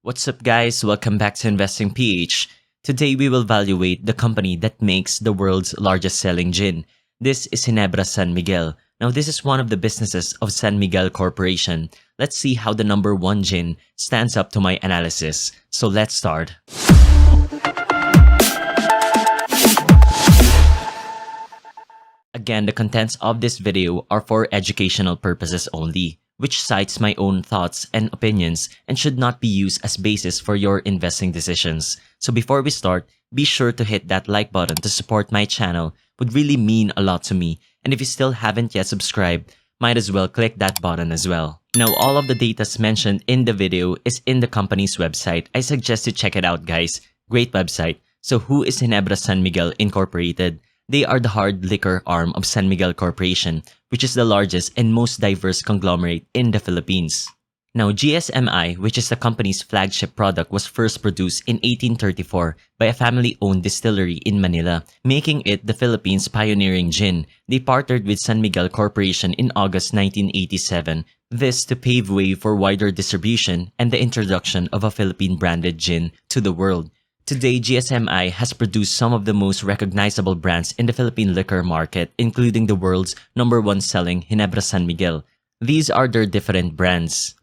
What's up guys, welcome back to InvestingPH. Today we will evaluate the company that makes the world's largest selling gin. This is Ginebra San Miguel. Now this is one of the businesses of San Miguel Corporation. Let's see how the number one gin stands up to my analysis. So let's start. Again, the contents of this video are for educational purposes only, which cites my own thoughts and opinions and should not be used as basis for your investing decisions. So before we start, be sure to hit that like button to support my channel. Would really mean a lot to me. And if you still haven't yet subscribed, might as well click that button as well. Now all of the data mentioned in the video is in the company's website. I suggest you check it out guys. Great website. So who is Ginebra San Miguel Incorporated? They are the hard liquor arm of San Miguel Corporation, which is the largest and most diverse conglomerate in the Philippines. Now, GSMI, which is the company's flagship product, was first produced in 1834 by a family-owned distillery in Manila, making it the Philippines' pioneering gin. They partnered with San Miguel Corporation in August 1987, this to pave way for wider distribution and the introduction of a Philippine-branded gin to the world. Today, GSMI has produced some of the most recognizable brands in the Philippine liquor market, including the world's number one selling Ginebra San Miguel. These are their different brands.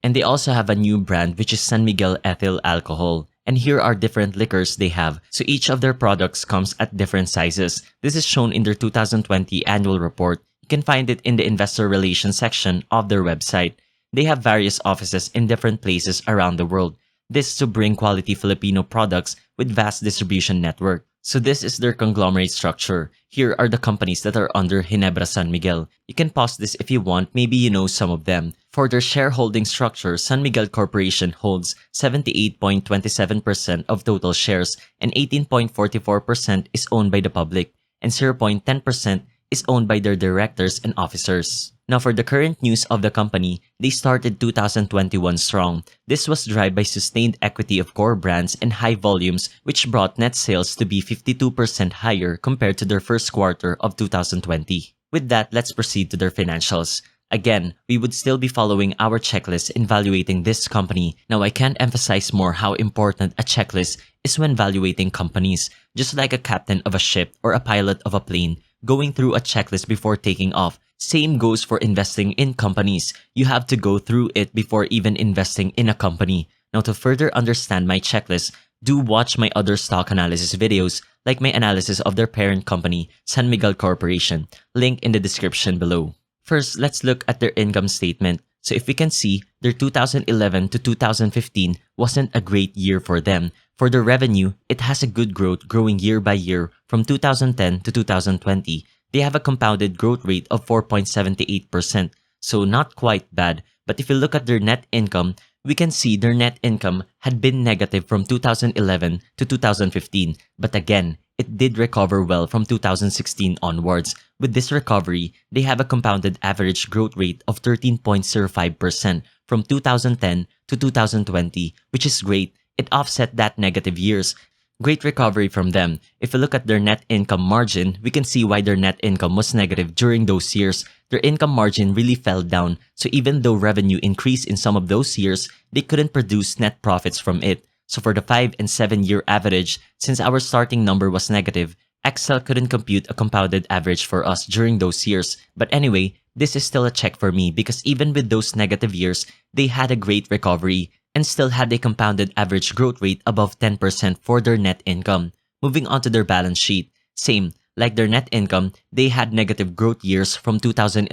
And they also have a new brand which is San Miguel Ethyl Alcohol. And here are different liquors they have. So each of their products comes at different sizes. This is shown in their 2020 annual report. You can find it in the investor relations section of their website. They have various offices in different places around the world. This to bring quality Filipino products with vast distribution network. So this is their conglomerate structure. Here are the companies that are under Ginebra San Miguel. You can pause this if you want, maybe you know some of them. For their shareholding structure, San Miguel Corporation holds 78.27% of total shares and 18.44% is owned by the public and 0.10% is owned by their directors and officers. Now for the current news of the company, they started 2021 strong. This was driven by sustained equity of core brands and high volumes, which brought net sales to be 52% higher compared to their first quarter of 2020. With that, let's proceed to their financials. Again, we would still be following our checklist in evaluating this company. Now I can't emphasize more how important a checklist is when evaluating companies. Just like a captain of a ship or a pilot of a plane, going through a checklist before taking off. Same goes for investing in companies. You have to go through it before even investing in a company. Now to further understand my checklist, do watch my other stock analysis videos like my analysis of their parent company, San Miguel Corporation. Link in the description below. First, let's look at their income statement. So if we can see, their 2011 to 2015 wasn't a great year for them. For their revenue, it has a good growth growing year by year from 2010 to 2020. They have a compounded growth rate of 4.78%, so not quite bad. But if you look at their net income, we can see their net income had been negative from 2011 to 2015. But again, it did recover well from 2016 onwards. With this recovery, they have a compounded average growth rate of 13.05% from 2010 to 2020, which is great. It offset that negative years. Great recovery from them. If you look at their net income margin, we can see why their net income was negative during those years. Their income margin really fell down, so even though revenue increased in some of those years, they couldn't produce net profits from it. So for the 5 and 7 year average, since our starting number was negative, Excel couldn't compute a compounded average for us during those years. But anyway, this is still a check for me because even with those negative years, they had a great recovery and still had a compounded average growth rate above 10% for their net income. Moving on to their balance sheet, same, like their net income, they had negative growth years from 2011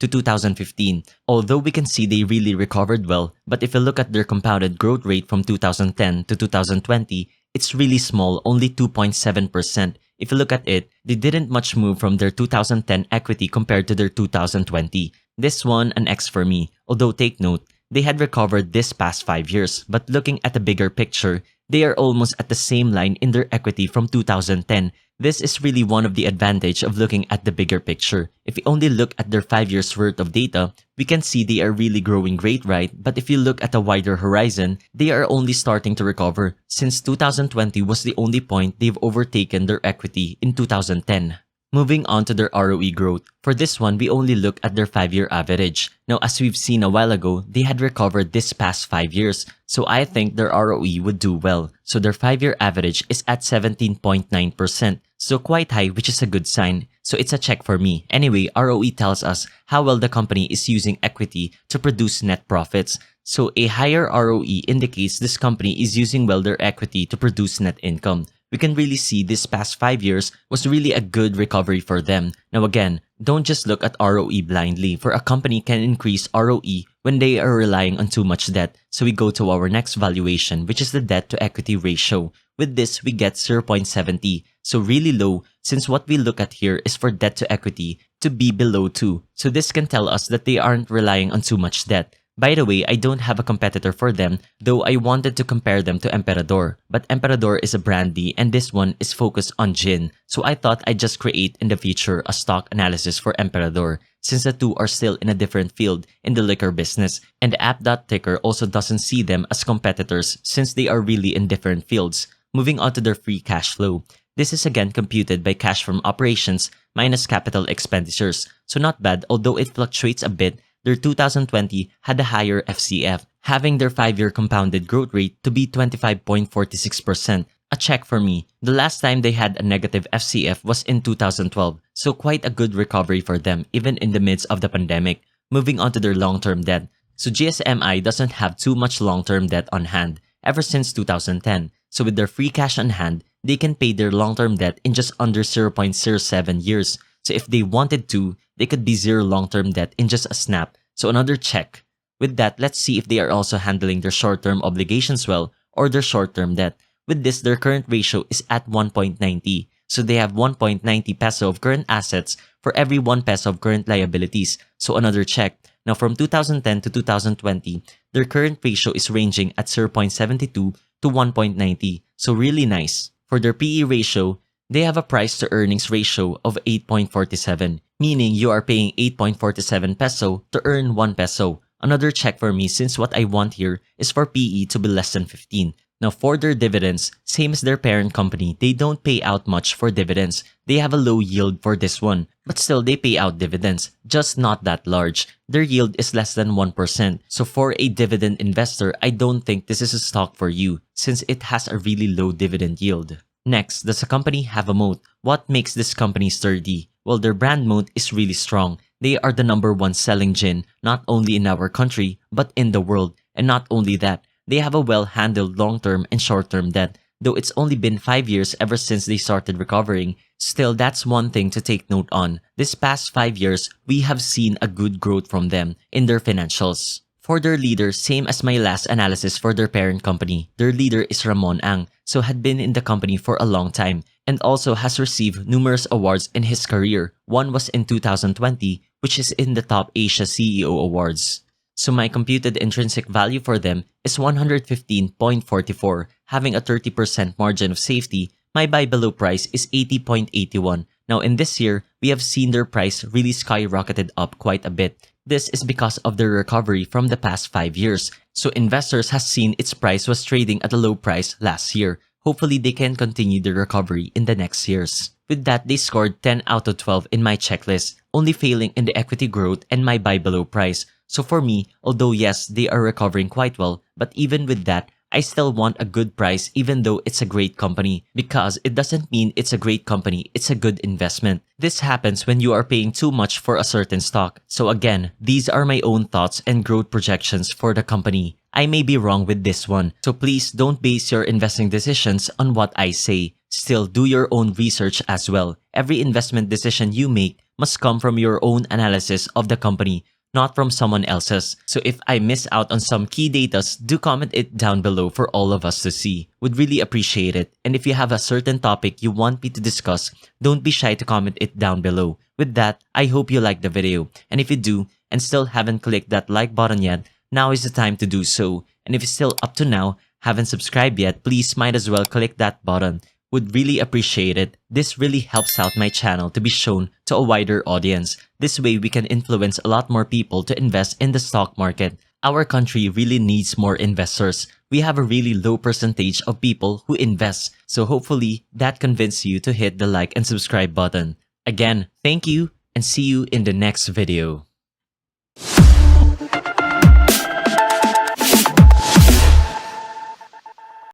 to 2015. Although we can see they really recovered well, but if you look at their compounded growth rate from 2010 to 2020, it's really small, only 2.7%. If you look at it, they didn't much move from their 2010 equity compared to their 2020. This one an X for me, although take note, they had recovered this past 5 years, but looking at the bigger picture, they are almost at the same line in their equity from 2010. This is really one of the advantage of looking at the bigger picture. If we only look at their 5 years worth of data, we can see they are really growing great, right? But if you look at a wider horizon, they are only starting to recover since 2020 was the only point they've overtaken their equity in 2010. Moving on to their ROE growth. For this one, we only look at their 5-year average. Now, as we've seen a while ago, they had recovered this past 5 years. So I think their ROE would do well. So their 5-year average is at 17.9%. So quite high, which is a good sign. So it's a check for me. Anyway, ROE tells us how well the company is using equity to produce net profits. So a higher ROE indicates this company is using well their equity to produce net income. We can really see this past 5 years was really a good recovery for them. Now again, don't just look at ROE blindly, for a company can increase ROE when they are relying on too much debt. So we go to our next valuation, which is the debt to equity ratio. With this, we get 0.70, so really low, since what we look at here is for debt to equity to be below 2. So this can tell us that they aren't relying on too much debt. By the way, I don't have a competitor for them, though I wanted to compare them to Emperador. But Emperador is a brandy and this one is focused on gin. So I thought I'd just create in the future a stock analysis for Emperador, since the two are still in a different field in the liquor business. And the app.ticker also doesn't see them as competitors since they are really in different fields. Moving on to their free cash flow. This is again computed by cash from operations minus capital expenditures. So not bad, although it fluctuates a bit. Their 2020 had a higher FCF, having their 5-year compounded growth rate to be 25.46%. A check for me. The last time they had a negative FCF was in 2012, so quite a good recovery for them even in the midst of the pandemic. Moving on to their long-term debt. So GSMI doesn't have too much long-term debt on hand ever since 2010. So with their free cash on hand, they can pay their long-term debt in just under 0.07 years. So if they wanted to, they could be zero long-term debt in just a snap. So another check. With that, let's see if they are also handling their short-term obligations well or their short-term debt. With this, their current ratio is at 1.90. So they have 1.90 peso of current assets for every 1 peso of current liabilities. So another check. Now from 2010 to 2020, their current ratio is ranging at 0.72 to 1.90. So really nice. For their PE ratio, they have a price to earnings ratio of 8.47, meaning you are paying 8.47 peso to earn 1 peso. Another check for me since what I want here is for PE to be less than 15. Now for their dividends, same as their parent company, they don't pay out much for dividends. They have a low yield for this one, but still they pay out dividends, just not that large. Their yield is less than 1%. So for a dividend investor, I don't think this is a stock for you since it has a really low dividend yield. Next, does a company have a moat? What makes this company sturdy? Well, their brand moat is really strong. They are the #1 selling gin, not only in our country, but in the world. And not only that, they have a well-handled long-term and short-term debt. Though it's only been 5 years ever since they started recovering, still that's one thing to take note on. This past 5 years, we have seen a good growth from them in their financials. For their leader, same as my last analysis for their parent company, their leader is Ramon Ang, so had been in the company for a long time and also has received numerous awards in his career. One was in 2020, which is in the Top Asia CEO Awards. So my computed intrinsic value for them is 115.44, having a 30% margin of safety. My buy below price is 80.81. Now in this year, we have seen their price really skyrocketed up quite a bit. This is because of their recovery from the past 5 years. So investors has seen its price was trading at a low price last year. Hopefully they can continue the recovery in the next years. With that, they scored 10 out of 12 in my checklist, only failing in the equity growth and my buy below price. So for me, although yes, they are recovering quite well, but even with that, I still want a good price even though it's a great company, because it doesn't mean it's a great company, it's a good investment. This happens when you are paying too much for a certain stock. So again, these are my own thoughts and growth projections for the company. I may be wrong with this one, so please don't base your investing decisions on what I say. Still, do your own research as well. Every investment decision you make must come from your own analysis of the company, not from someone else's. So if I miss out on some key datas, do comment it down below for all of us to see. Would really appreciate it. And if you have a certain topic you want me to discuss, don't be shy to comment it down below. With that, I hope you liked the video. And if you do, and still haven't clicked that like button yet, now is the time to do so. And if you're still up to now, haven't subscribed yet, please might as well click that button. Would really appreciate it. This really helps out my channel to be shown to a wider audience. This way we can influence a lot more people to invest in the stock market. Our country really needs more investors. We have a really low percentage of people who invest. So hopefully that convinces you to hit the like and subscribe button. Again, thank you and see you in the next video.